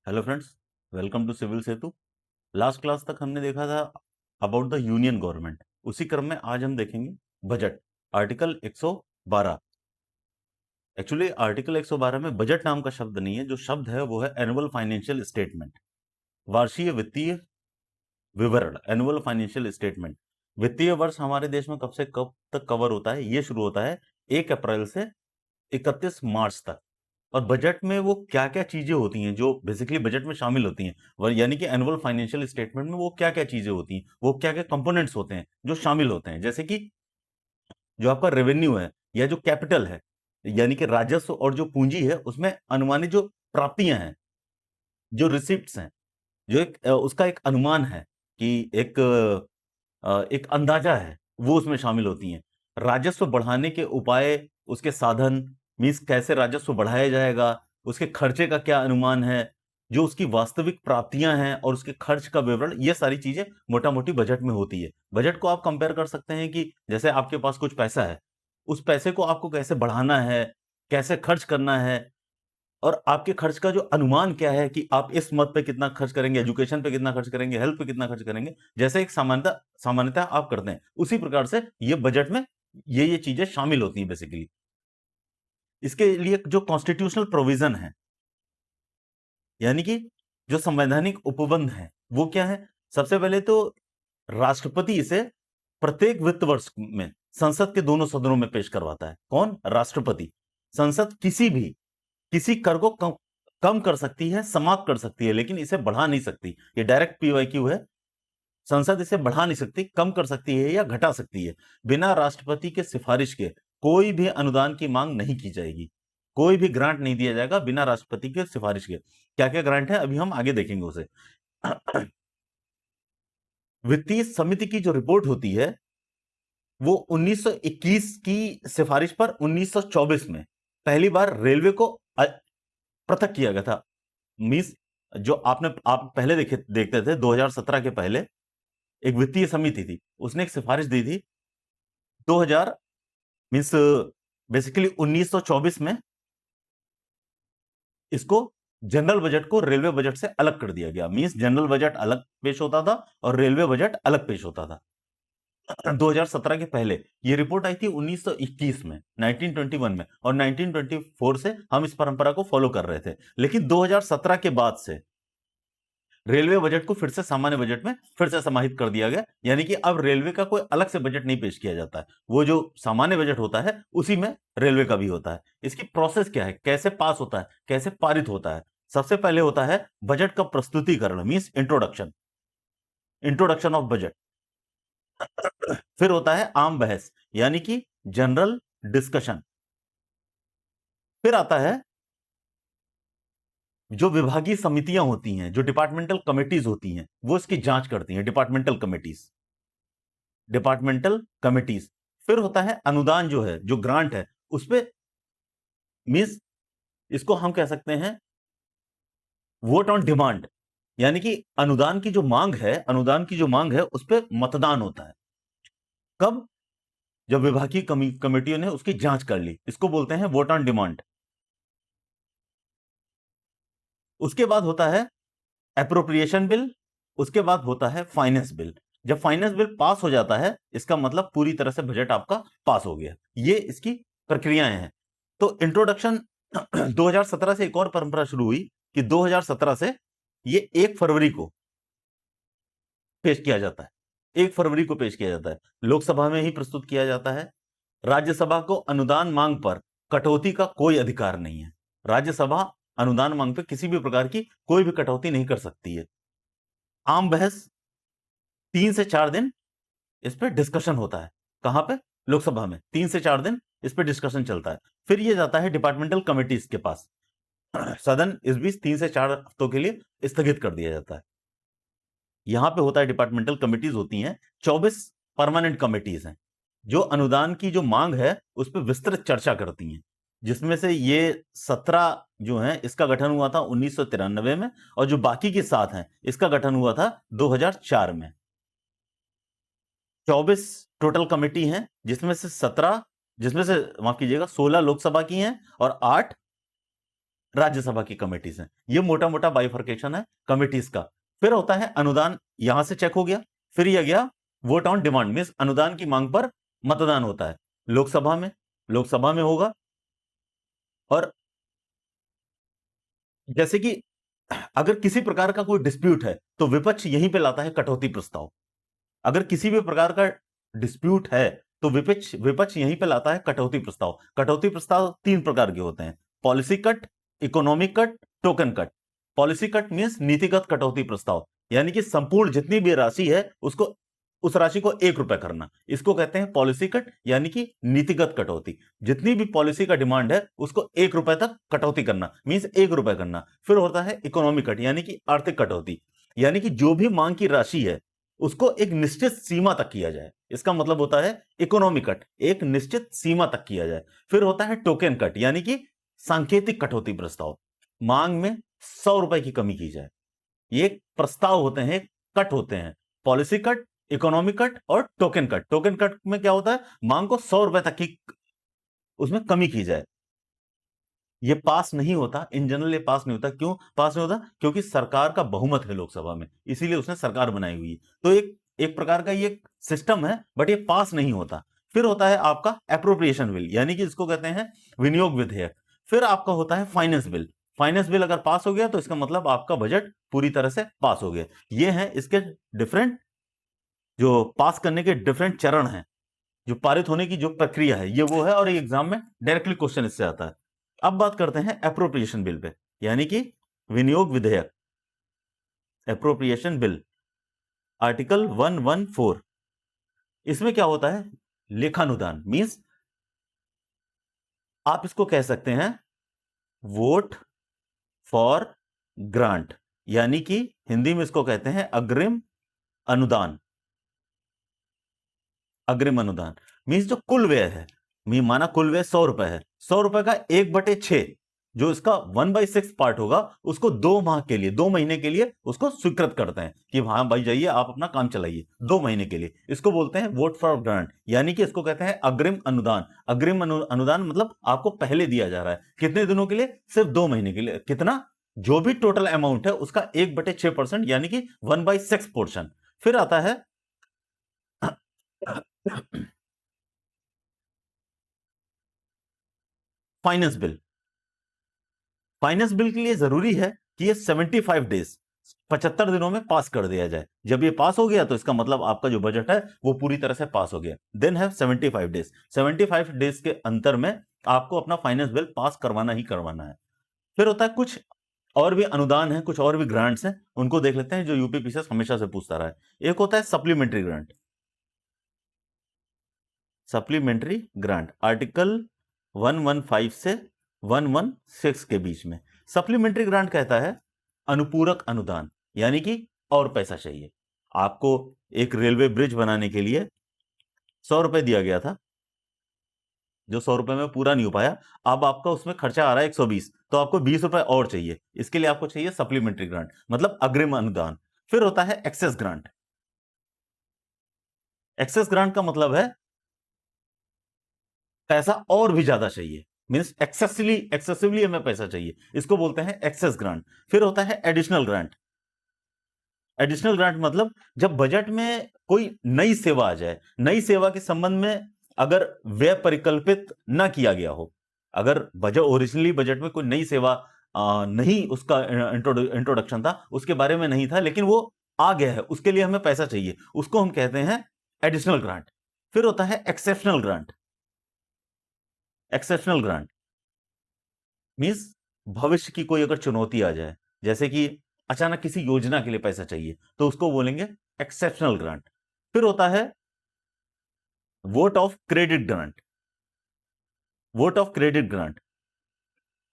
Hello friends, welcome to civil Setu. Last class तक हमने देखा था अबाउट द यूनियन गवर्नमेंट। उसी क्रम में आज हम देखेंगे बजट, आर्टिकल 112। एक्चुअली आर्टिकल 112 में बजट नाम का शब्द नहीं है, जो शब्द है वो है एनुअल फाइनेंशियल स्टेटमेंट, वार्षिक वित्तीय विवरण, एनुअल फाइनेंशियल स्टेटमेंट। वित्तीय वर्ष हमारे देश में कब से कब तक कवर होता है? ये शुरू होता है 1 अप्रैल से 31 मार्च तक। और बजट में वो क्या-क्या चीजें होती हैं जो बेसिकली बजट में शामिल होती हैं, यानी कि एनुअल फाइनेंशियल स्टेटमेंट में वो क्या-क्या चीजें होती हैं, वो क्या-क्या कंपोनेंट्स होते हैं जो शामिल होते हैं। जैसे कि जो आपका रेवेन्यू है या जो कैपिटल है, यानी कि राजस्व और जो पूंजी है, उसमें अनुमानित जो प्राप्तियां हैं, जो रिसिप्ट्स हैं, जो उसका एक अनुमान है कि एक अंदाजा है, वो उसमें शामिल होती हैं। राजस्व बढ़ाने के उपाय, उसके साधन, मीन्स कैसे राजस्व बढ़ाया जाएगा, उसके खर्चे का क्या अनुमान है, जो उसकी वास्तविक प्राप्तियां हैं और उसके खर्च का विवरण, ये सारी चीजें मोटा-मोटी बजट में होती है। बजट को आप कंपेयर कर सकते हैं कि जैसे आपके पास कुछ पैसा है, उस पैसे को आपको कैसे बढ़ाना है, कैसे खर्च करना है, और आपके खर्च का जो अनुमान क्या है कि आप इस मद पे कितना खर्च करेंगे, एजुकेशन पे कितना खर्च करेंगे, हेल्थ पे कितना खर्च करेंगे, जैसे एक सामान्यतः आप करते हैं, उसी प्रकार से ये बजट में ये चीजें शामिल होती हैं बेसिकली। इसके लिए जो कॉन्स्टिट्यूशनल प्रोविजन है, यानी कि जो संवैधानिक उपबंध है, वो क्या है? सबसे पहले तो राष्ट्रपति इसे प्रत्येक वित्त वर्ष में संसद के दोनों सदनों में पेश करवाता है। कौन? राष्ट्रपति। संसद किसी कर को कम कर सकती है, समाप्त कर सकती है, लेकिन इसे बढ़ा नहीं सकती। ये डायरेक्ट पीवाईक्यू है। संसद इसे बढ़ा नहीं सकती, कम कर सकती है या घटा सकती है। बिना राष्ट्रपति के सिफारिश के कोई भी अनुदान की मांग नहीं की जाएगी, कोई भी ग्रांट नहीं दिया जाएगा बिना राष्ट्रपति के सिफारिश के। क्या क्या ग्रांट है अभी हम आगे देखेंगे उसे। वित्तीय समिति की जो रिपोर्ट होती है, वो 1921 की सिफारिश पर 1924 में पहली बार रेलवे को पृथक किया गया था। मीन्स जो आप पहले देखते थे 2017 के पहले एक वित्तीय समिति थी, उसने एक सिफारिश दी थी 2000 मीन्स बेसिकली 1924 में इसको जनरल बजट को रेलवे बजट से अलग कर दिया गया। मीन्स जनरल बजट अलग पेश होता था और रेलवे बजट अलग पेश होता था। 2017 के पहले ये रिपोर्ट आई थी 1921 में, 1921 में, और 1924 से हम इस परंपरा को फॉलो कर रहे थे। लेकिन 2017 के बाद से रेलवे बजट को फिर से सामान्य बजट में फिर से समाहित कर दिया गया, यानी कि अब रेलवे का कोई अलग से बजट नहीं पेश किया जाता है। वो जो सामान्य बजट होता है उसी में रेलवे का भी होता है। इसकी प्रोसेस क्या है, कैसे पास होता है, कैसे पारित होता है? सबसे पहले होता है बजट का प्रस्तुतिकरण, means introduction, introduction of budget. फिर होता है आम बहस, यानी कि जनरल डिस्कशन। फिर आता है जो विभागीय समितियां होती हैं, जो डिपार्टमेंटल कमिटीज होती हैं, वो इसकी जांच करती हैं, डिपार्टमेंटल कमिटीज, डिपार्टमेंटल कमिटीज। फिर होता है अनुदान, जो है, जो ग्रांट है, उस पे मींस इसको हम कह सकते हैं वोट ऑन डिमांड, यानी कि अनुदान की जो मांग है, अनुदान की जो मांग है उस पे मतदान होता है। कब? जब विभागीय कमिटियों ने उसकी जांच कर ली, इसको बोलते हैं वोट ऑन डिमांड। उसके बाद होता है एप्रोप्रिएशन बिल, उसके बाद होता है फाइनेंस बिल। जब फाइनेंस बिल पास हो जाता है, इसका मतलब पूरी तरह से बजट आपका पास हो गया। ये इसकी प्रक्रियाएं हैं। तो इंट्रोडक्शन 2017 से एक और परंपरा शुरू हुई कि 2017 से ये 1 फरवरी को पेश किया जाता है। 1 फरवरी को पेश किया जाता है, लोकसभा में ही प्रस्तुत किया जाता है। राज्यसभा को अनुदान मांग पर कटौती का कोई अधिकार नहीं है। राज्यसभा अनुदान मांग पर किसी भी प्रकार की कोई भी कटौती नहीं कर सकती है। आम बहस 3 से 4 दिन इस पे डिस्कशन होता है। कहां पे? लोकसभा में 3 से 4 दिन इस पे डिस्कशन चलता है। फिर ये जाता है डिपार्टमेंटल कमिटीज के पास। सदन इस बीच 3 से 4 हफ्तों के लिए स्थगित कर दिया जाता है। यहां पे होता है डिपार्टमेंटल कमिटीज होती हैं, 24 परमानेंट कमिटीज हैं, जो अनुदान की जो मांग है उस पर विस्तृत चर्चा करती हैं। जिसमें से ये 17 जो हैं, इसका गठन हुआ था 1993 में, और जो बाकी के 7 हैं, इसका गठन हुआ था 2004 में। 24 टोटल कमेटी हैं, जिसमें से 16 लोकसभा की हैं और 8 राज्यसभा की कमेटीज हैं। ये मोटा मोटा बाइफर्केशन है कमेटीज का। फिर होता है अनुदान, यहां से चेक हो गया। फिर यह गया वोट ऑन डिमांड, मींस अनुदान की मांग पर मतदान होता है लोकसभा में होगा। और जैसे कि अगर किसी प्रकार का कोई डिस्प्यूट है तो विपक्ष यहीं पे लाता है कटौती प्रस्ताव। अगर किसी भी प्रकार का डिस्प्यूट है तो विपक्ष यहीं पे लाता है कटौती प्रस्ताव। कटौती प्रस्ताव 3 प्रकार के होते हैं, policy cut, economic cut, token cut. Policy cut means नीतिगत कटौती प्रस्ताव, यानी कि संपूर्ण जितनी भी राशि है उसको, उस राशि को 1 रुपए करना, इसको कहते हैं पॉलिसी कट, यानी कि नीतिगत कटौती। जितनी भी पॉलिसी का डिमांड है उसको 1 रुपए तक कटौती करना, मींस 1 रुपए करना। फिर होता है इकोनॉमिक कट, यानी कि आर्थिक कटौती, यानी कि जो भी मांग की राशि है उसको एक निश्चित सीमा तक किया जाए, इसका मतलब होता है इकोनॉमिक कट, एक निश्चित सीमा तक किया जाए। फिर होता है टोकन कट, यानी कि सांकेतिक कटौती प्रस्ताव, मांग में 100 रुपए की कमी की जाए। ये प्रस्ताव होते हैं, कट होते हैं, पॉलिसी कट, इकोनॉमिक कट और टोकन कट। टोकन कट में क्या होता है, मांग को 100 रुपए तक की उसमें कमी की जाए। ये पास नहीं होता, इन जनरल ये पास नहीं होता। क्यों पास नहीं होता? क्योंकि सरकार का बहुमत है लोकसभा में, इसीलिए उसने सरकार बनाई हुई है। तो एक प्रकार का ये सिस्टम है, बट ये पास नहीं होता। फिर होता है आपका एप्रोप्रिएशन बिल, यानी कि इसको कहते हैं विनियोग विधेयक। फिर आपका होता है फाइनेंस बिल। फाइनेंस बिल अगर पास हो गया तो इसका मतलब आपका बजट पूरी तरह से पास हो गया। ये हैं इसके डिफरेंट, जो पास करने के डिफरेंट चरण हैं, जो पारित होने की जो प्रक्रिया है ये वो है, और एग्जाम में डायरेक्टली क्वेश्चन इससे आता है। अब बात करते हैं एप्रोप्रिएशन बिल पे, यानी कि विनियोग विधेयक, एप्रोप्रिएशन बिल, आर्टिकल 114। इसमें क्या होता है, लेखानुदान, मींस आप इसको कह सकते हैं वोट फॉर ग्रांट, यानी कि हिंदी में इसको कहते हैं अग्रिम अनुदान। अग्रिम अनुदान मींस जो कुल व्यय है, माना कुल व्यय 100 रुपए है, 100 रुपए का 1/6 जो इसका 1/6 पार्ट होगा उसको 2 माह के लिए, 2 महीने के लिए उसको स्वीकृत करते हैं कि हाँ भाई जाइए आप अपना काम चलाइए 2 महीने के लिए। इसको बोलते हैं वोट फॉर ग्रांट, यानी कि इसको कहते हैं अग्रिम अनुदान। अग्रिम अनुदान मतलब आपको पहले दिया जा रहा है, कितने दिनों के लिए, सिर्फ 2 महीने के लिए। कितना, जो भी टोटल अमाउंट है उसका 1/6%, यानी कि 1/6 पोर्शन। फिर आता है फाइनेंस बिल। फाइनेंस बिल के लिए जरूरी है कि ये 75 डेज, 75 दिनों में पास कर दिया जाए। जब ये पास हो गया तो इसका मतलब आपका जो बजट है वो पूरी तरह से पास हो गया। देन है 75 डेज। 75 डेज के अंतर में आपको अपना फाइनेंस बिल पास करवाना ही करवाना है। फिर होता है कुछ और भी अनुदान है, कुछ और भी ग्रांट्स हैं, उनको देख लेते हैं जो यूपी पीसीएस हमेशा से पूछता रहा है। एक होता है supplementary grant. Supplementary grant article 115 से 116 के बीच में। सप्लीमेंट्री ग्रांट कहता है अनुपूरक अनुदान, यानी कि और पैसा चाहिए आपको। एक रेलवे ब्रिज बनाने के लिए 100 रुपए दिया गया था, जो 100 रुपए में पूरा नहीं हो पाया, अब आपका उसमें खर्चा आ रहा है 120, तो आपको 20 रुपए और चाहिए। इसके लिए आपको चाहिए सप्लीमेंट्री ग्रांट, मतलब अग्रिम अनुदान। फिर होता है एक्सेस ग्रांट। एक्सेस ग्रांट का मतलब है पैसा और भी ज्यादा चाहिए, मींस एक्सेसिवली हमें पैसा चाहिए, इसको बोलते हैं एक्सेस ग्रांट। फिर होता है एडिशनल ग्रांट। एडिशनल ग्रांट मतलब जब बजट में कोई नई सेवा आ जाए, नई सेवा के संबंध में अगर व्यय परिकल्पित ना किया गया हो, अगर बजट ओरिजिनली बजट में कोई नई सेवा नहीं, उसका इंट्रोडक्शन था, उसके बारे में नहीं था, लेकिन वो आ गया है, उसके लिए हमें पैसा चाहिए, उसको हम कहते हैं एडिशनल ग्रांट। फिर होता है exceptional grant. Exceptional grant means भविष्य की कोई अगर चुनौती आ जाए, जैसे कि अचानक किसी योजना के लिए पैसा चाहिए, तो उसको बोलेंगे एक्सेप्शनल ग्रांट। फिर होता है vote of credit grant. Vote of credit grant,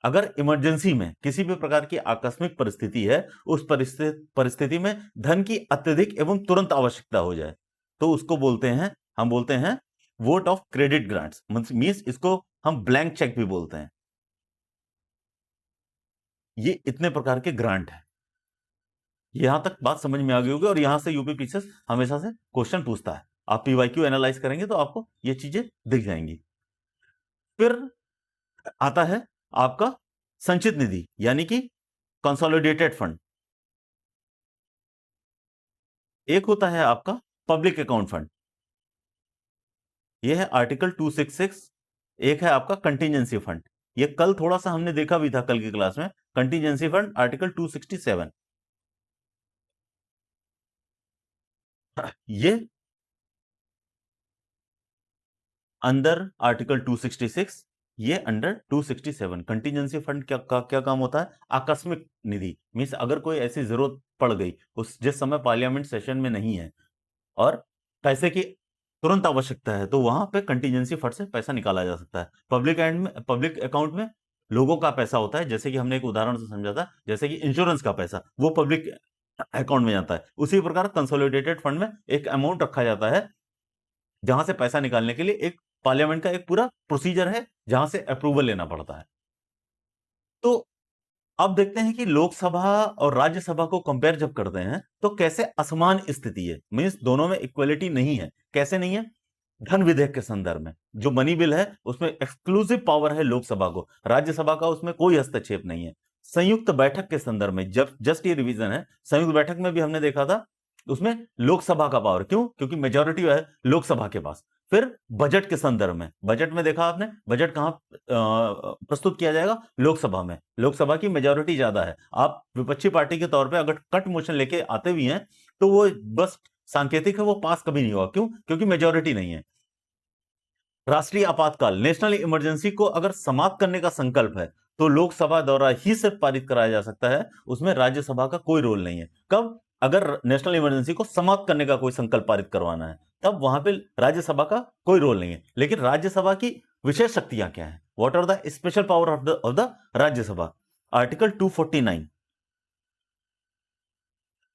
अगर इमरजेंसी में किसी भी प्रकार की आकस्मिक परिस्थिति है, उस परिस्थिति में धन की अत्यधिक एवं तुरंत आवश्यकता हो जाए, तो उसको बोलते हैं, हम बोलते हैं vote of credit grants. Means इसको हम ब्लैंक चेक भी बोलते हैं। ये इतने प्रकार के ग्रांट है। यहां तक बात समझ में आ गई होगी, और यहां से यूपी पीसीएस हमेशा से क्वेश्चन पूछता है। आप पीवाईक्यू एनालाइज करेंगे तो आपको ये चीजें दिख जाएंगी। फिर आता है आपका संचित निधि यानी कि कंसोलिडेटेड फंड, एक होता है आपका पब्लिक अकाउंट फंड, ये है आर्टिकल 266, एक है आपका कंटीजेंसी फंड, ये कल थोड़ा सा हमने देखा भी था कल की क्लास में, कंटीजेंसी फंड आर्टिकल 267, ये अंडर आर्टिकल 266, ये अंडर 267। कंटीजेंसी फंड क्या काम होता है? आकस्मिक निधि, मींस अगर कोई ऐसी जरूरत पड़ गई उस जिस समय पार्लियामेंट सेशन में नहीं है और पैसे की तुरंत आवश्यकता है, तो वहां पे कंटीजेंसी फंड से पैसा निकाला जा सकता है। पब्लिक अकाउंट में लोगों का पैसा होता है, जैसे कि हमने एक उदाहरण से समझा था, जैसे कि इंश्योरेंस का पैसा वो पब्लिक अकाउंट में जाता है। उसी प्रकार कंसोलिडेटेड फंड में एक अमाउंट रखा जाता है जहां से पैसा निकालने के लिए एक पार्लियामेंट का एक पूरा प्रोसीजर है जहां से अप्रूवल लेना पड़ता है। तो अब देखते हैं कि लोकसभा और राज्यसभा को कंपेयर जब करते हैं तो कैसे असमान स्थिति है, मींस दोनों में इक्वलिटी नहीं है। कैसे नहीं है? धन विधेयक के संदर्भ में जो मनी बिल है उसमें एक्सक्लूसिव पावर है लोकसभा को, राज्यसभा का उसमें कोई हस्तक्षेप नहीं है। संयुक्त बैठक के संदर्भ में जब जस्ट ये रिवीजन है, संयुक्त बैठक में भी हमने देखा था उसमें लोकसभा का पावर, क्यों? क्योंकि मेजोरिटी है लोकसभा के पास। फिर बजट के संदर्भ में, बजट में देखा आपने बजट कहां प्रस्तुत किया जाएगा? लोकसभा में। लोकसभा की मेजोरिटी ज्यादा है, आप विपक्षी पार्टी के तौर पे अगर कट मोशन लेके आते भी हैं तो वो बस सांकेतिक है, वो पास कभी नहीं होगा। क्यों? क्योंकि मेजोरिटी नहीं है। राष्ट्रीय आपातकाल, नेशनल इमरजेंसी को अगर समाप्त करने का संकल्प है तो लोकसभा द्वारा ही सिर्फ पारित कराया जा सकता है, उसमें राज्यसभा का कोई रोल नहीं है। कब? अगर नेशनल इमरजेंसी को समाप्त करने का कोई संकल्प पारित करवाना है तब वहां पे राज्यसभा का कोई रोल नहीं है। लेकिन राज्यसभा की विशेष शक्तियां क्या है? What are the special power of the Rajya Sabha? Article 249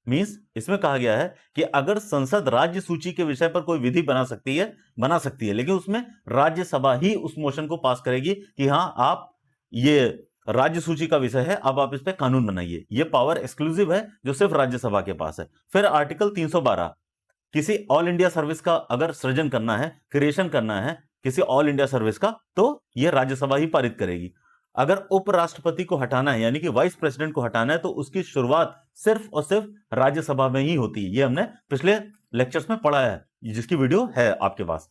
means इसमें कहा गया है कि अगर संसद राज्य सूची के विषय पर कोई विधि बना सकती है, लेकिन उसमें राज्यसभा ही उस मोशन को पास करेगी कि हां आप ये राज्य सूची का विषय है, अब आप इस पे कानून बनाइए। ये पावर एक्सक्लूसिव है जो सिर्फ राज्यसभा के पास है। फिर आर्टिकल 312, किसी ऑल इंडिया सर्विस का अगर सृजन करना है, क्रिएशन करना है किसी ऑल इंडिया सर्विस का, तो यह राज्यसभा ही पारित करेगी। अगर उपराष्ट्रपति को हटाना है यानी कि वाइस प्रेसिडेंट को हटाना है तो उसकी शुरुआत सिर्फ और सिर्फ राज्यसभा में ही होती है। ये हमने पिछले लेक्चर्स में पढ़ा है, जिसकी वीडियो है आपके पास।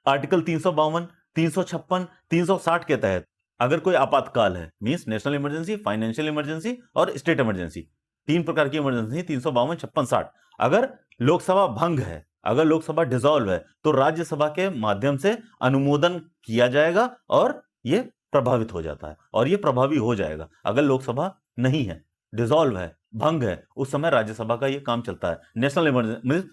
आर्टिकल 352, 356, 360 के तहत अगर कोई आपातकाल है, means national emergency, financial emergency और स्टेट इमरजेंसी, तीन प्रकार की इमरजेंसी, 352, 56, 60, अगर लोकसभा भंग है, अगर लोकसभा डिसॉल्व है तो राज्यसभा के माध्यम से अनुमोदन किया जाएगा और यह प्रभावित हो जाता है और यह प्रभावी हो जाएगा। अगर लोकसभा नहीं है, डिसॉल्व है, भंग है, उस समय राज्यसभा का यह काम चलता है। नेशनल इमरजेंसी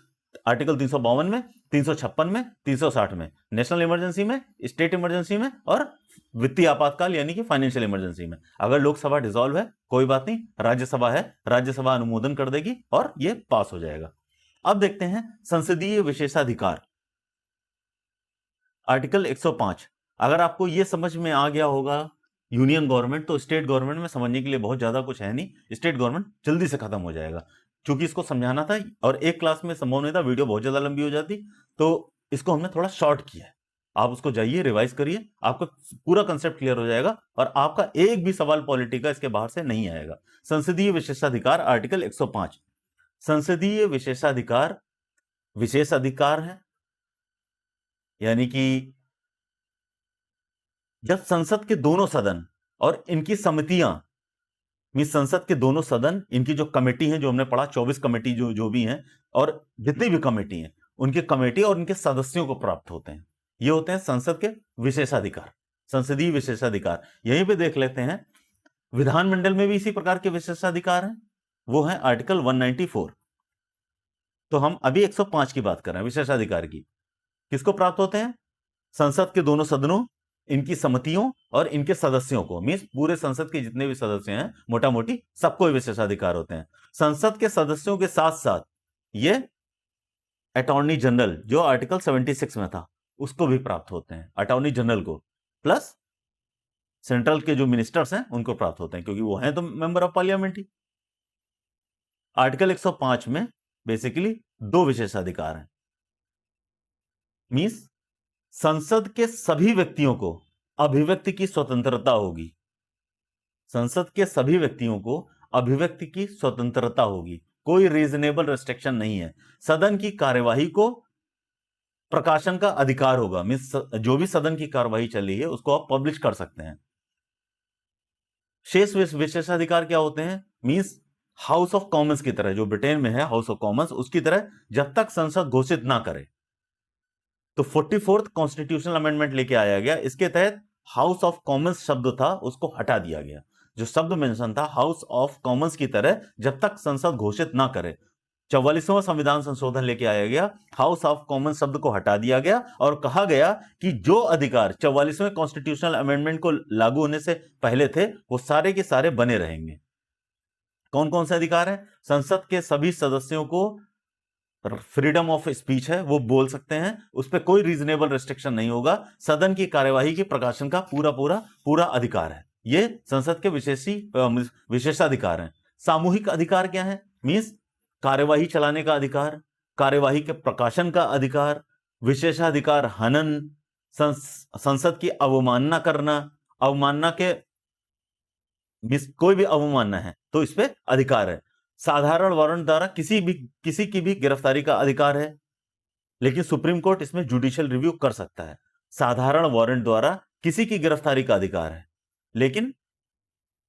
आर्टिकल 352 में, 356 में, 360 में, नेशनल इमरजेंसी में, स्टेट इमरजेंसी में और वित्तीय आपातकाल यानी कि फाइनेंशियल इमरजेंसी में। अगर लोकसभा डिसॉल्व है कोई बात नहीं, राज्यसभा है, राज्यसभा अनुमोदन कर देगी और यह पास हो जाएगा। अब देखते हैं संसदीय विशेषाधिकार, आर्टिकल 105। अगर आपको यह समझ में आ गया होगा यूनियन गवर्नमेंट, तो स्टेट गवर्नमेंट में समझने के लिए बहुत ज्यादा कुछ है नहीं, स्टेट गवर्नमेंट जल्दी से खत्म हो जाएगा। चूंकि इसको समझाना था और एक क्लास में संभव नहीं था, वीडियो बहुत ज्यादा लंबी हो जाती, तो इसको हमने थोड़ा शॉर्ट किया है। आप उसको जाइए, रिवाइज करिए, आपका पूरा कंसेप्ट क्लियर हो जाएगा और आपका एक भी सवाल पॉलिटी का इसके बाहर से नहीं आएगा। संसदीय विशेषाधिकार, आर्टिकल 105। संसदीय विशेषाधिकार विशेष अधिकार है, यानी कि जब संसद के दोनों सदन और इनकी समितियां, संसद के दोनों सदन, इनकी जो कमेटी है, जो हमने पढ़ा 24 कमेटी जो भी हैं, और जितनी भी कमेटी हैं उनकी कमेटी और उनके सदस्यों को प्राप्त होते हैं। ये होते हैं संसद के विशेषाधिकार, संसदीय विशेषाधिकार। यहीं पे देख लेते हैं विधानमंडल में भी इसी प्रकार के विशेषाधिकार हैं, वो है आर्टिकल 194। तो हम अभी 105 की बात कर रहे हैं विशेषाधिकार की। किसको प्राप्त होते हैं? संसद के दोनों सदनों, इनकी समितियों और इनके सदस्यों को, मींस पूरे संसद के जितने भी सदस्य हैं मोटा मोटी सबको विशेषाधिकार होते हैं। संसद के सदस्यों के साथ साथ ये अटॉर्नी जनरल जो आर्टिकल 76 में था उसको भी प्राप्त होते हैं, अटॉर्नी जनरल को, प्लस सेंट्रल के जो मिनिस्टर्स हैं उनको प्राप्त होते हैं, क्योंकि वो हैं तो member of parliament he. Article 105 में बेसिकली दो विशेषाधिकार हैं, मींस संसद के सभी व्यक्तियों को अभिव्यक्ति की स्वतंत्रता होगी। संसद के सभी व्यक्तियों को अभिव्यक्ति की स्वतंत्रता होगी, कोई रीजनेबल रिस्ट्रिक्शन नहीं है। सदन की कार्यवाही को प्रकाशन का अधिकार होगा, मींस जो भी सदन की कार्यवाही चल रही है उसको आप पब्लिश कर सकते हैं। शेष विशेषाधिकार क्या होते हैं? मींस हाउस ऑफ कॉमन्स की तरह, जो ब्रिटेन में है हाउस ऑफ कॉमन्स, उसकी तरह जब तक संसद घोषित ना करे। तो 44th कॉन्स्टिट्यूशनल अमेंडमेंट लेके आया गया, इसके तहत हाउस ऑफ कॉमन्स शब्द था उसको हटा दिया गया। जो शब्द मेंशन था हाउस ऑफ कॉमन्स की तरह जब तक संसद घोषित ना करे, 44वां संविधान संशोधन लेके आया गया, हाउस ऑफ कॉमन्स शब्द को हटा दिया गया और कहा गया कि जो अधिकार 44वें कॉन्स्टिट्यूशनल अमेंडमेंट को लागू होने से पहले थे वो सारे के सारे बने रहेंगे। कौन कौन से अधिकार है? संसद के सभी सदस्यों को फ्रीडम ऑफ स्पीच है, वो बोल सकते हैं, उस पर कोई रीजनेबल रिस्ट्रिक्शन नहीं होगा। सदन की कार्यवाही के प्रकाशन का पूरा अधिकार है। ये संसद के विशेषाधिकार हैं। सामूहिक अधिकार क्या है? मींस कार्यवाही चलाने का अधिकार, कार्यवाही के प्रकाशन का अधिकार, विशेषाधिकार हनन, संसद की अवमानना करना, अवमानना के कोई भी अवमानना है तो इस पे अधिकार है। साधारण वारंट द्वारा किसी की भी गिरफ्तारी का अधिकार है, लेकिन सुप्रीम कोर्ट इसमें जुडिशियल रिव्यू कर सकता है। साधारण वारंट द्वारा किसी की गिरफ्तारी का अधिकार है, लेकिन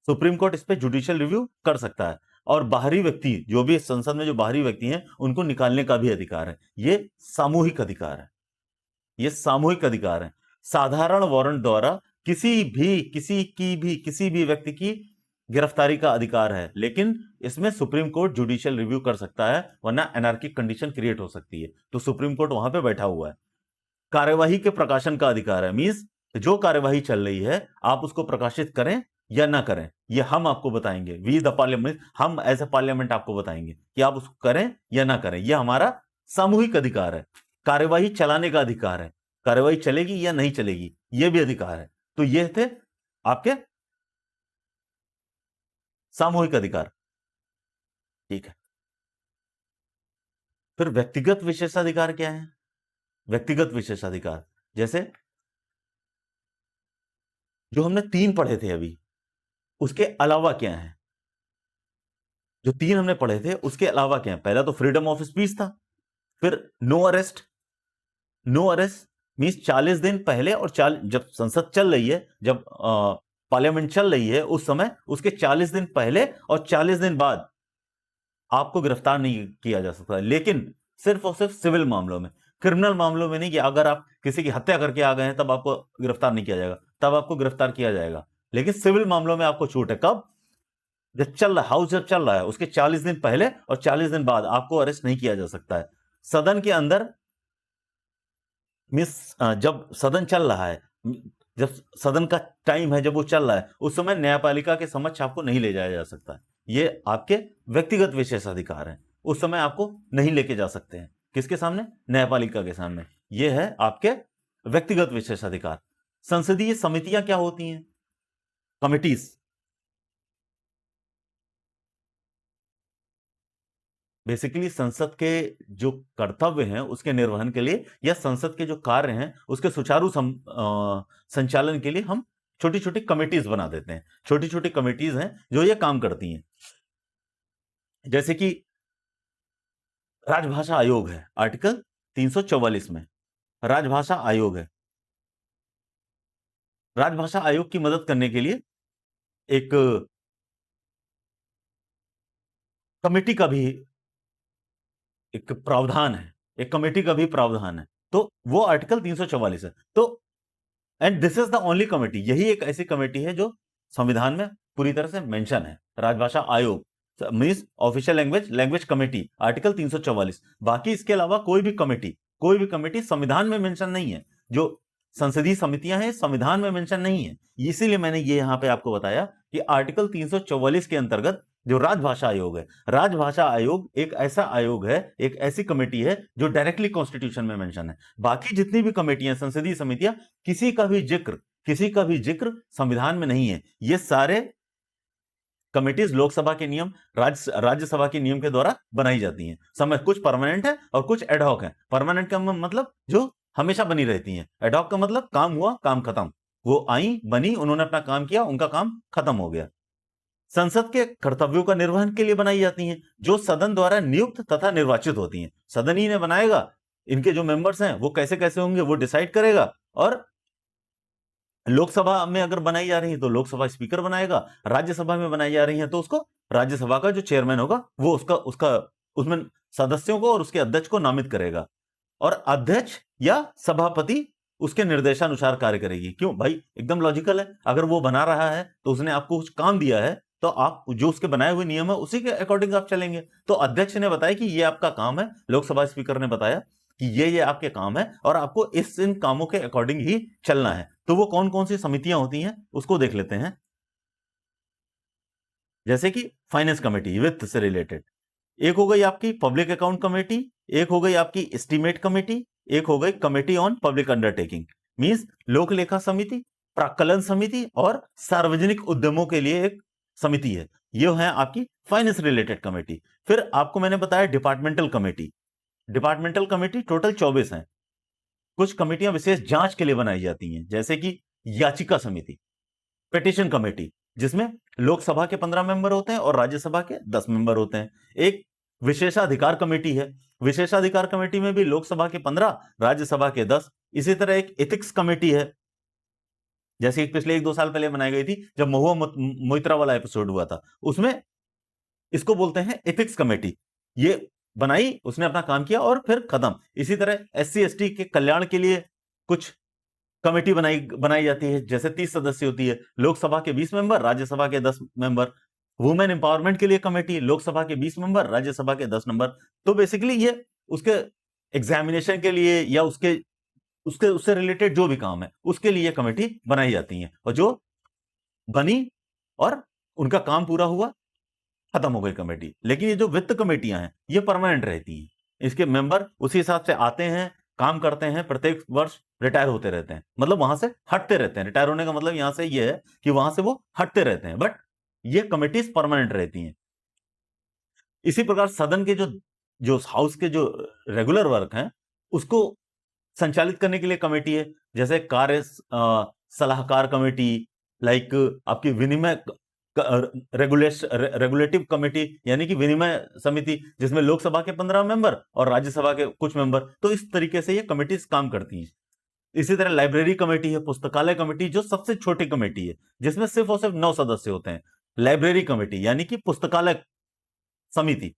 सुप्रीम कोर्ट इस पे जुडिशियल रिव्यू कर सकता है। और बाहरी व्यक्ति, जो भी संसद में जो बाहरी व्यक्ति हैं, उनको निकालने का भी अधिकार है। ये सामूहिक अधिकार है, ये सामूहिक अधिकार है। साधारण वारंट द्वारा किसी भी व्यक्ति की गिरफ्तारी का अधिकार है, लेकिन इसमें सुप्रीम कोर्ट जुडिशियल रिव्यू कर सकता है, वरना एनार्किक कंडीशन क्रिएट हो सकती है। तो सुप्रीम कोर्ट वहां पे बैठा हुआ है। कार्यवाही के प्रकाशन का अधिकार है, मींस जो कार्यवाही चल रही है आप उसको प्रकाशित करें या ना करें, ये हम आपको बताएंगे। वी द पार्लियामेंट, हम एज ए पार्लियामेंट आपको बताएंगे कि आप उसको करें या ना करें। यह हमारा सामूहिक अधिकार है। कार्यवाही चलाने का अधिकार है, कार्यवाही चलेगी या नहीं चलेगी यह भी अधिकार है। तो ये थे आपके सामूहिक अधिकार, ठीक है। फिर व्यक्तिगत विशेषाधिकार क्या है? व्यक्तिगत विशेषाधिकार जैसे जो हमने 3 पढ़े थे अभी, उसके अलावा क्या है? जो 3 हमने पढ़े थे उसके अलावा क्या है? पहला तो फ्रीडम ऑफ स्पीच था, फिर no arrest. No arrest means 40 दिन पहले और जब संसद चल रही है, जब पार्लियामेंट चल रही है, उस समय उसके 40 दिन पहले और 40 दिन बाद आपको गिरफ्तार नहीं किया जा सकता। लेकिन सिर्फ और सिर्फ सिविल मामलों में, क्रिमिनल मामलों में नहीं, कि अगर आप किसी की हत्या करके आ गए हैं तब आपको गिरफ्तार नहीं किया जाएगा, तब आपको गिरफ्तार किया जाएगा। लेकिन सिविल मामलों में आपको छूट है। कब? जब चल रहा हाउस जब चल रहा है उसके 40 दिन पहले और 40 दिन बाद आपको अरेस्ट नहीं किया जा सकता है। सदन के अंदर मिस जब सदन चल रहा है, जब सदन का टाइम है, जब वो चल रहा है, उस समय न्यायपालिका के समक्ष आपको नहीं ले जाया जा सकता है। ये आपके व्यक्तिगत विशेषाधिकार हैं, उस समय आपको नहीं लेके जा सकते हैं। किसके सामने? न्यायपालिका के सामने। ये है आपके व्यक्तिगत विशेषाधिकार। संसदीय समितियां क्या होती हैं? कमिटीज। बेसिकली संसद के जो कर्तव्य हैं उसके निर्वहन के लिए, या संसद के जो कार्य हैं उसके सुचारू संचालन के लिए हम छोटी छोटी कमिटीज बना देते हैं। छोटी छोटी कमिटीज हैं जो ये काम करती हैं। जैसे कि राजभाषा आयोग है, आर्टिकल 344 में राजभाषा आयोग है। राजभाषा आयोग की मदद करने के लिए एक कमेटी का भी एक प्रावधान है, एक कमेटी का भी प्रावधान है। तो वो आर्टिकल 344 है। तो and this is the only committee, यही एक ऐसी कमेटी है जो संविधान में पूरी तरह से मेंशन है। राजभाषा आयोग means official language committee, article 344। बाकी इसके अलावा कोई भी कमेटी संविधान में मेंशन नहीं है। जो संसदीय समितियां हैं संविधान में मेंशन नहीं है। इसीलिए मैंने ये यहां पे आपको बताया कि आर्टिकल 344 के अंतर्गत जो राजभाषा आयोग है, राजभाषा आयोग एक ऐसा आयोग है, एक ऐसी कमेटी है जो डायरेक्टली कॉन्स्टिट्यूशन में मेंशन है। बाकी जितनी भी कमेटियां, संसदीय समितियां, किसी का भी जिक्र संविधान में नहीं है। ये सारे कमिटीज लोकसभा के नियम, राज्यसभा के नियम के द्वारा बनाई जाती हैं। समय कुछ परमानेंट है और कुछ एडहॉक है। परमानेंट का मतलब जो हमेशा बनी रहती हैं, एड हॉक का मतलब काम हुआ, काम खत्म, वो आई, बनी, उन्होंने अपना काम किया, उनका काम खत्म हो गया। संसद के कर्तव्यों का निर्वहन के लिए बनाई जाती हैं, जो सदन द्वारा नियुक्त तथा निर्वाचित होती हैं। सदन ही ने बनाएगा, इनके जो मेंबर्स हैं वो कैसे कैसे होंगे वो डिसाइड करेगा, और लोकसभा में अगर बनाई जा रही है तो लोकसभा स्पीकर बनाएगा, राज्यसभा में बनाई जा रही है तो उसको राज्यसभा का जो चेयरमैन होगा वो उसका उसका उसमें सदस्यों को और उसके अध्यक्ष को नामित करेगा, और अध्यक्ष या सभापति उसके निर्देशानुसार कार्य करेगी। क्यों भाई, एकदम लॉजिकल है। अगर वो बना रहा है तो उसने आपको कुछ काम दिया है, तो आप जो उसके बनाए हुए नियम है उसी के अकॉर्डिंग आप चलेंगे। तो अध्यक्ष ने बताया कि ये आपका काम है, लोकसभा स्पीकर ने बताया कि ये आपके काम है और आपको इन कामों के अकॉर्डिंग ही चलना है। तो वो कौन कौन सी समितियां होती हैं उसको देख लेते हैं। जैसे कि फाइनेंस कमेटी, वित्त से रिलेटेड, एक हो गई आपकी पब्लिक अकाउंट कमेटी, एक हो गई आपकी एस्टीमेट कमेटी, एक हो गई committee on public undertaking, means लोक लेखा समिति, प्राक्कलन समिति और सार्वजनिक उद्यमों के लिए एक समिति है। ये है आपकी फाइनेंस रिलेटेड कमेटी। फिर आपको मैंने बताया departmental committee. Departmental committee total 24 हैं। कुछ कमेटियां विशेष जांच के लिए बनाई जाती हैं, जैसे कि याचिका समिति, पिटीशन कमेटी, जिसमें लोकसभा के 15 मेंबर होते हैं और राज्यसभा के 10 मेंबर होते हैं। एक विशेषाधिकार कमेटी है, विशेषाधिकार कमेटी में भी लोकसभा के 15, राज्यसभा के 10। इसी तरह एक एथिक्स कमेटी है, जैसे पिछले 1-2 साल पहले बनाई गई थी, जब महुआ मोइत्रा वाला एपिसोड हुआ था, उसमें इसको बोलते हैं एथिक्स कमेटी। ये बनाई, उसने अपना काम किया और फिर खत्म। इसी तरह SC ST के कल्याण के लिए कुछ कमेटी बनाई जाती है, जैसे 30 सदस्य होती है, लोकसभा के 20 मेंबर, राज्यसभा के 10 मेंबर। वुमेन एम्पावरमेंट के लिए कमेटी, लोकसभा के 20 मेंबर, राज्यसभा के 10 नंबर। तो बेसिकली ये उसके एग्जामिनेशन के लिए या उसके उसके उससे रिलेटेड जो भी काम है उसके लिए कमेटी बनाई जाती है, और जो बनी और उनका काम पूरा हुआ, खत्म हो गई कमेटी। लेकिन ये जो वित्त कमेटियां हैं ये परमानेंट रहती हैं, इसके मेंबर उसी हिसाब से आते हैं, काम करते हैं, प्रत्येक वर्ष रिटायर होते रहते हैं, मतलब वहां से हटते रहते हैं। रिटायर होने का मतलब यहां से ये है कि वहां से वो हटते रहते हैं, बट ये कमिटीज परमानेंट रहती हैं। इसी प्रकार सदन के जो जो हाउस के जो रेगुलर वर्क हैं उसको संचालित करने के लिए कमेटी है, जैसे कार्य सलाहकार कमेटी, लाइक आपकी विनिमय रेगुलेटिव कमेटी, यानी कि विनिमय समिति, जिसमें लोकसभा के 15 मेंबर और राज्यसभा के कुछ मेंबर। तो इस तरीके से ये कमेटीज काम करती हैं। इसी तरह लाइब्रेरी कमेटी है, पुस्तकालय कमेटी जो सबसे छोटी कमेटी है, जिसमें सिर्फ और सिर्फ 9 सदस्य होते हैं। लाइब्रेरी कमेटी यानी कि पुस्तकालय समिति,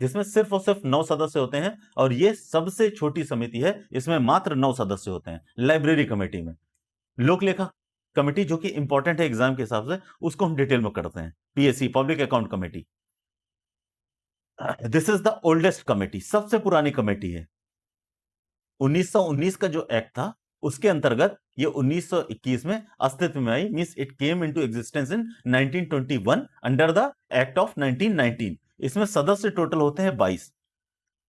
जिसमें सिर्फ और सिर्फ 9 सदस्य होते हैं, और ये सबसे छोटी समिति है, इसमें मात्र 9 सदस्य होते हैं लाइब्रेरी कमेटी में। लोक लेखा कमेटी जो कि इंपॉर्टेंट है एग्जाम के हिसाब से, उसको हम डिटेल में करते हैं। PSC, public account committee, this is the oldest committee, सबसे पुरानी कमेटी है। 1919 का जो एक्ट था उसके अंतर्गत ये 1921 में अस्तित्व में आई, means it came into existence in 1921 under the act of 1919। इसमें सदस्य टोटल होते हैं 22,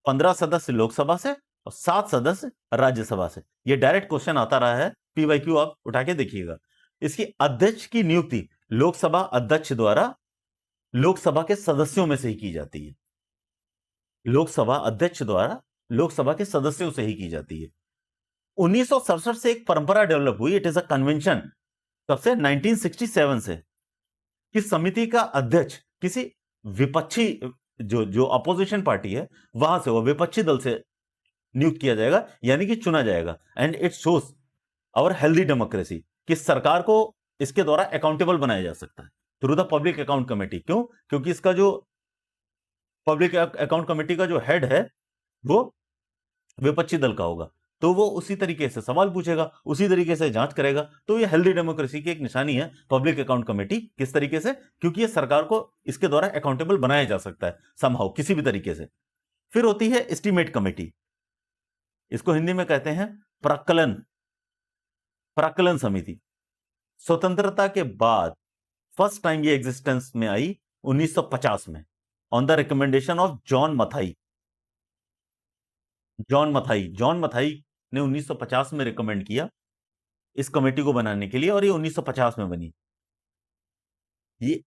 15 सदस्य लोकसभा से और 7 सदस्य राज्यसभा से। ये डायरेक्ट क्वेश्चन आता रहा है, PYQ आप उठा के देखिएगा। इसकी अध्यक्ष की नियुक्ति लोकसभा अध्यक्ष द्वारा लोकसभा के सदस्यों में से ही की जाती है। लोकसभा अध्यक्ष द्वारा लोकसभा के सदस्यों से ही की जाती है। 1967 से एक परंपरा डेवलप हुई, इट इज अ कन्वेंशन, कब से? 1967 से, कि समिति का अध्यक्ष किसी विपक्षी जो अपोजिशन पार्टी है वहां से, वो विपक्षी दल से नियुक्त किया जाएगा, यानी कि चुना जाएगा। And it shows our healthy democracy, कि सरकार को इसके द्वारा अकाउंटेबल बनाया जा सकता है through the public account committee. क्यों? क्योंकि इसका जो पब्लिक अकाउंट कमेटी का जो हेड है वो विपक्षी दल का होगा, तो वो उसी तरीके से सवाल पूछेगा, उसी तरीके से जांच करेगा। तो ये हेल्दी डेमोक्रेसी की एक निशानी है पब्लिक अकाउंट कमेटी। किस तरीके से? क्योंकि ये सरकार को इसके द्वारा अकाउंटेबल बनाया जा सकता है समहाउ, किसी भी तरीके से। फिर होती है एस्टीमेट कमेटी, इसको हिंदी में कहते हैं प्राक्कलन समिति। स्वतंत्रता के बाद फर्स्ट टाइम ये एग्जिस्टेंस में आई 1950 में, on the recommendation of John Mathai. John Mathai ने 1950 में रिकमेंड किया इस कमेटी को बनाने के लिए, और ये 1950 में बनी। ये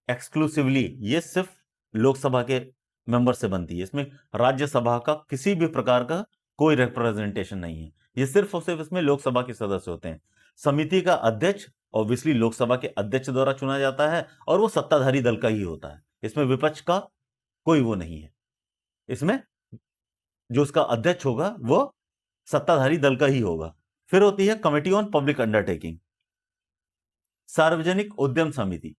एक्सक्लूसिवली ये सिर्फ लोकसभा के मेंबर से बनती है, इसमें राज्यसभा का किसी भी प्रकार का कोई रिप्रेजेंटेशन नहीं है। ये सिर्फ और सिर्फ इसमें लोकसभा के सदस्य होते हैं। समिति का अध्यक्ष ऑब्वियसली लोकसभा के अध्यक्ष द्वारा चुना जाता है और वो सत्ताधारी दल का ही होता है, इसमें विपक्ष का कोई वो नहीं है। इसमें जो उसका अध्यक्ष होगा वो सत्ताधारी दल का ही होगा। फिर होती है कमेटी ऑन पब्लिक अंडरटेकिंग, सार्वजनिक उद्यम समिति।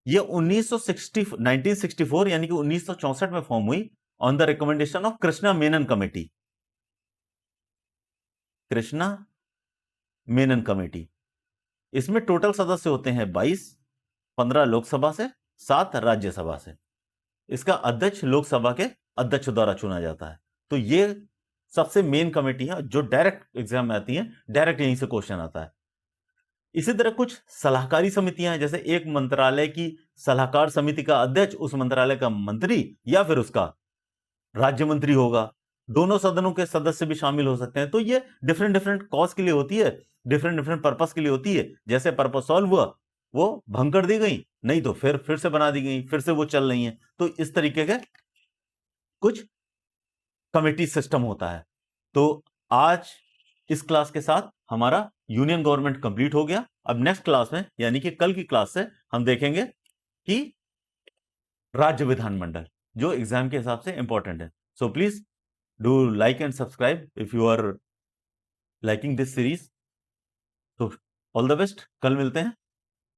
ये 1964 यानी कि 1964 में फॉर्म हुई on the recommendation of Krishna Menon committee. Krishna Menon committee, इसमें टोटल सदस्य होते हैं 22, 15 लोकसभा से, 7 राज्यसभा से। इसका अध्यक्ष लोकसभा के अध्यक्ष द्वारा चुना जाता है। तो ये सबसे मेन कमेटी है जो डायरेक्ट एग्जाम में आती है, डायरेक्ट यहीं से क्वेश्चन आता है। इसी तरह कुछ सलाहकारी समितियां हैं, जैसे एक मंत्रालय की सलाहकार समिति का अध्यक्ष उस मंत्रालय का मंत्री या फिर उसका राज्य मंत्री होगा। दोनों सदनों के सदस्य भी शामिल हो सकते हैं। तो ये डिफरेंट डिफरेंट कॉज के लिए होती है, डिफरेंट डिफरेंट पर्पस के लिए होती है। जैसे पर्पस सॉल्व हुआ वो भंग कर दी गई, नहीं तो फिर से बना दी गई, फिर से वो चल रही है। तो इस तरीके के कुछ कमेटी सिस्टम होता है। तो आज इस क्लास के साथ हमारा यूनियन गवर्नमेंट कंप्लीट हो गया। अब नेक्स्ट क्लास में यानी कि कल की क्लास से हम देखेंगे कि राज्य विधानमंडल, जो एग्जाम के हिसाब से इंपॉर्टेंट है। So please do like and subscribe if you are liking this series. तो ऑल द बेस्ट, कल मिलते हैं।